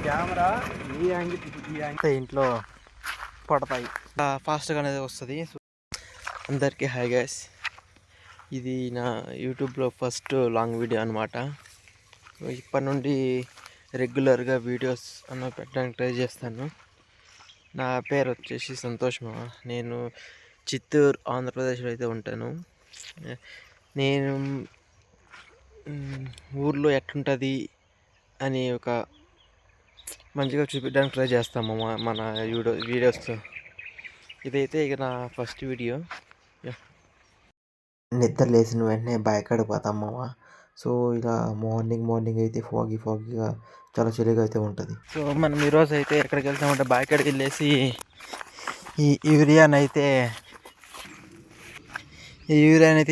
Camera ఈ angle ఈ angle ఇంట్లో పడతాయి ఫాస్ట్గా అనేది వస్తుంది. అందరికీ హాయ్ గైస్, ఇది నా యూట్యూబ్లో ఫస్ట్ లాంగ్ వీడియో అనమాట. ఇప్పటి నుండి రెగ్యులర్గా వీడియోస్ పెట్టడానికి ట్రై చేస్తాను. నా పేరు వచ్చేసి సంతోష్ మామ. నేను చిత్తూరు ఆంధ్రప్రదేశ్లో అయితే ఉంటాను. నేను ఊర్లో ఎట్లుంటుంది అని ఒక మంచిగా చూపించడానికి ట్రై చేస్తాము మన వీడియోస్తో. ఇదైతే ఇక నా ఫస్ట్ వీడియో. నిద్ర లేచిన వెంటనే బయకాడికి పోతాం మామ. సో ఇలా మార్నింగ్ అయితే ఫాగీగా చాలా చలిగా అయితే ఉంటుంది. సో మనం ఈరోజు అయితే ఎక్కడికి వెళ్తామంటే బయకాడికి వెళ్ళేసి ఈ యూరియాని అయితే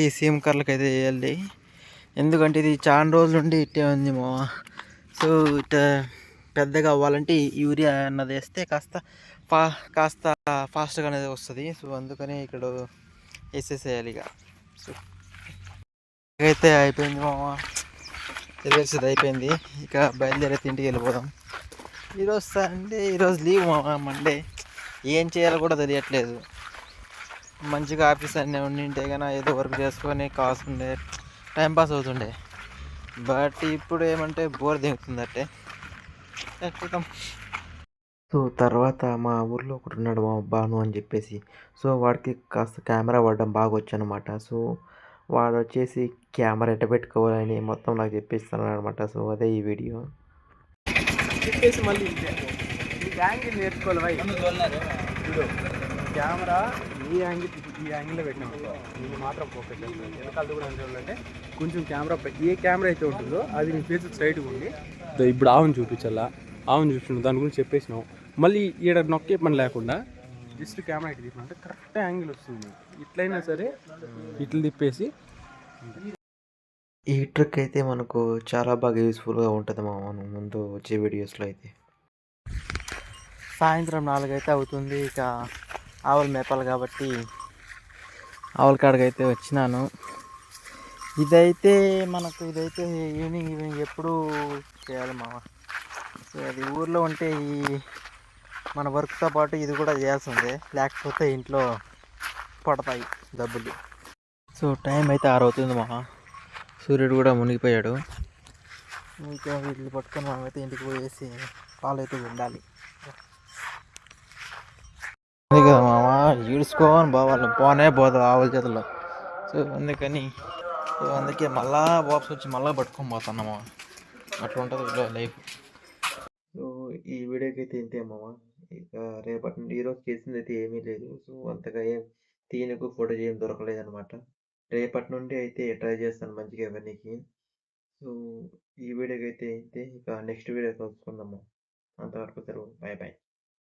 ఈ సీమ్ కర్రలకి అయితే వేయాలి. ఎందుకంటే ఇది చాలా రోజుల నుండి ఇట్టే ఉంది మామ. సో ఇట పెద్దగా అవ్వాలంటే యూరియా అన్నది వేస్తే కాస్త ఫాస్ట్గా అనేది వస్తుంది. సో అందుకని ఇక్కడ వేసేసేయాలి. ఇక సో అయితే అయిపోయింది మామ, తెలిసేది అయిపోయింది. ఇక బయలుదేరైతే ఇంటికి వెళ్ళిపోదాం. ఈరోజు సండే, ఈరోజు లీవ్ మామ. మండే ఏం చేయాలో కూడా తెలియట్లేదు. మంచిగా ఆఫీస్ అన్నీ ఉండింటే కన్నా ఏదో వర్క్ చేసుకొని కాస్తుండే టైంపాస్ అవుతుండే. బట్ ఇప్పుడు ఏమంటే బోర్ దిగుతుంది ఎక్కుతాం. సో తర్వాత మా ఊర్లో ఒకటి ఉన్నాడు మా బాను అని చెప్పేసి. సో వాడికి కాస్త కెమెరా వాడడం బాగా వచ్చనమాట. సో వాడు వచ్చేసి కెమెరా ఎట్ట పెట్టుకోవాలని మొత్తం నాకు చెప్పిస్తాను అనమాట. సో అదే ఈ వీడియో చెప్పేసి మళ్ళీ యాంగిల్ నేర్చుకోవాలి. కెమెరా ఈ యాంగిల్లో పెట్టినాము. ఇది మాత్రం ఫోకస్ చేస్తాను. వెనకాల కూడా అంటే కొంచెం కెమెరా ఏ కెమెరా అయితే ఉంటుందో అది నీ ఫేస్ స్ట్రైట్గా ఉంది. ఇప్పుడు ఆవును చూపించాలా, ఆవును చూపించిన దాని గురించి చెప్పేసినావు. మళ్ళీ ఈడ నొక్కే పని లేకుండా జస్ట్ కెమెరా ఇటు తీసుకుంటే కరెక్ట్ యాంగిల్ వస్తుంది. ఇట్లయినా సరే ఇట్లా తిప్పేసి ఈ ట్రిక్ అయితే మనకు చాలా బాగా యూస్ఫుల్గా ఉంటుంది మనం ముందు వచ్చే వీడియోస్లో అయితే. సాయంత్రం 4 అయితే అవుతుంది. ఇక ఆవులు మేపాలి కాబట్టి ఆవుల కాడికి అయితే వచ్చినాను. ఇదైతే ఈవినింగ్ ఎప్పుడు చేయాలి మామ. సో అది ఊర్లో ఉంటే మన వర్క్తో పాటు ఇది కూడా చేయాల్సిందే, లేకపోతే ఇంట్లో పడతాయి డబ్బులు. సో టైం అయితే 6 అవుతుంది మామ. సూర్యుడు కూడా మునిగిపోయాడు. ఇంకా వీళ్ళు పట్టుకొని మనమైతే ఇంటికి పోయేసి పాలు అయితే ఉండాలి కదా మామ. ఈడ్చుకోని పోవాలి, పోదు ఆవుల చేతుల్లో. సో అందుకే మళ్ళా వాపస్ వచ్చి మళ్ళీ పట్టుకొని పోతున్నామా. అట్లా ఉంటుంది లైఫ్. సో ఈ వీడియోకి అయితే ఇంతే మామ. ఇక రేపటి నుండి ఈరోజు చేసింది అయితే ఏమీ లేదు. సో అంతగా ఏం తీయనకు ఫోటో చేయడం దొరకలేదు అనమాట. రేపటి నుండి అయితే ట్రై చేస్తాను మంచిగా ఇవన్నీకి. సో ఈ వీడియోకి అయితే ఇంతే. ఇక నెక్స్ట్ వీడియో కలుసుకుందాము. అంతవరకు సెలవు, బాయ్.